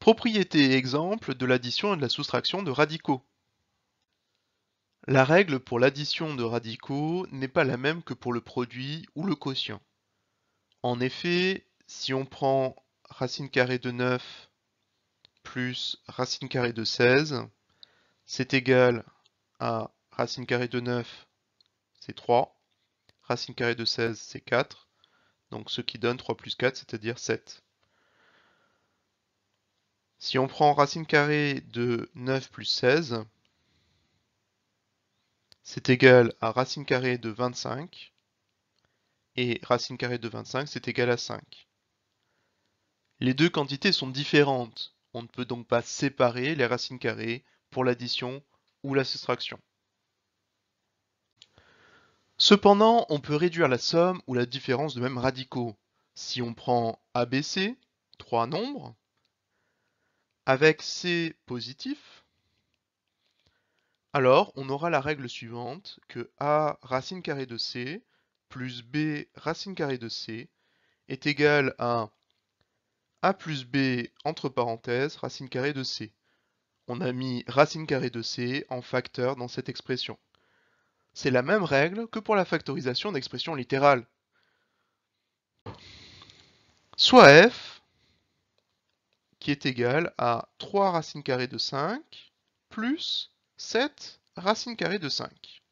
Propriété exemple de l'addition et de la soustraction de radicaux. La règle pour l'addition de radicaux n'est pas la même que pour le produit ou le quotient. En effet, si on prend racine carrée de 9 plus racine carrée de 16, c'est égal à racine carrée de 9, c'est 3, racine carrée de 16, c'est 4, donc ce qui donne 3 plus 4, c'est-à-dire 7. Si on prend racine carrée de 9 plus 16, c'est égal à racine carrée de 25, et racine carrée de 25, c'est égal à 5. Les deux quantités sont différentes. On ne peut donc pas séparer les racines carrées pour l'addition ou la soustraction. Cependant, on peut réduire la somme ou la différence de mêmes radicaux. Si on prend ABC, trois nombres, avec C positif, alors on aura la règle suivante que A racine carrée de C plus B racine carrée de C est égal à A plus B entre parenthèses racine carrée de C. On a mis racine carrée de C en facteur dans cette expression. C'est la même règle que pour la factorisation d'expressions littérales. Soit f qui est égal à 3 racine carrée de 5 plus 7 racine carrée de 5.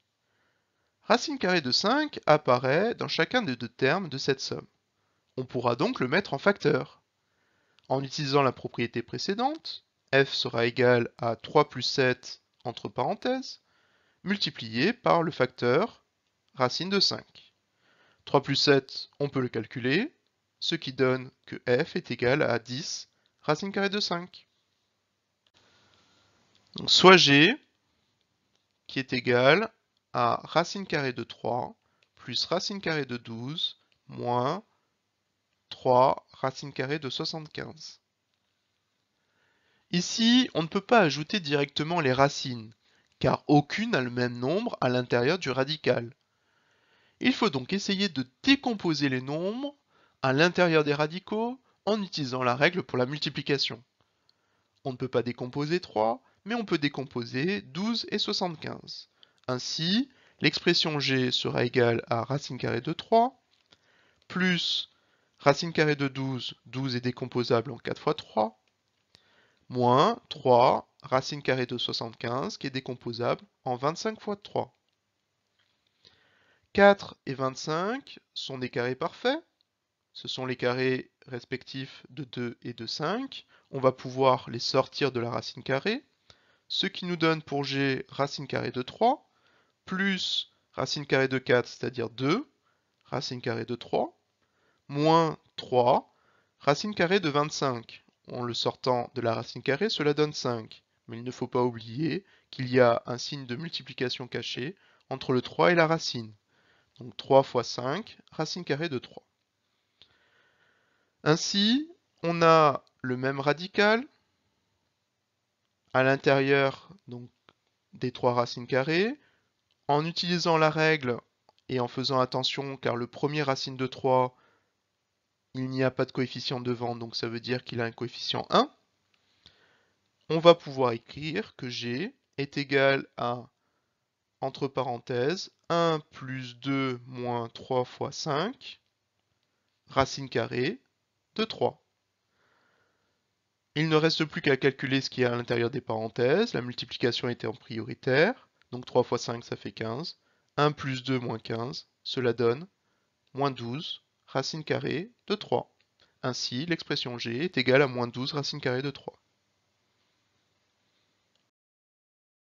Racine carrée de 5 apparaît dans chacun des deux termes de cette somme. On pourra donc le mettre en facteur. En utilisant la propriété précédente, f sera égal à 3 plus 7 entre parenthèses, multiplié par le facteur racine de 5. 3 plus 7, on peut le calculer, ce qui donne que f est égal à 10 racine carrée de 5. Donc soit g qui est égal à racine carrée de 3 plus racine carrée de 12 moins 3 racine carrée de 75. Ici, on ne peut pas ajouter directement les racines, car aucune n'a le même nombre à l'intérieur du radical. Il faut donc essayer de décomposer les nombres à l'intérieur des radicaux en utilisant la règle pour la multiplication. On ne peut pas décomposer 3, mais on peut décomposer 12 et 75. Ainsi, l'expression g sera égale à racine carrée de 3, plus racine carrée de 12, 12 est décomposable en 4 fois 3, moins 3 racine carrée de 75 qui est décomposable en 25 fois 3. 4 et 25 sont des carrés parfaits. Ce sont les carrés respectifs de 2 et de 5. On va pouvoir les sortir de la racine carrée, ce qui nous donne pour g racine carrée de 3, plus racine carrée de 4, c'est-à-dire 2, racine carrée de 3, moins 3, racine carrée de 25. En le sortant de la racine carrée, cela donne 5. Mais il ne faut pas oublier qu'il y a un signe de multiplication caché entre le 3 et la racine. Donc 3 fois 5, racine carrée de 3. Ainsi, on a le même radical à l'intérieur des trois racines carrées. En utilisant la règle et en faisant attention car le premier racine de 3, il n'y a pas de coefficient devant, donc ça veut dire qu'il a un coefficient 1. On va pouvoir écrire que g est égal à, entre parenthèses, 1 plus 2 moins 3 fois 5, racine carrée de 3. Il ne reste plus qu'à calculer ce qu'il y a à l'intérieur des parenthèses. La multiplication était en prioritaire. Donc 3 fois 5, ça fait 15. 1 plus 2 moins 15, cela donne moins 12 racine carrée de 3. Ainsi, l'expression g est égale à moins 12 racine carrée de 3.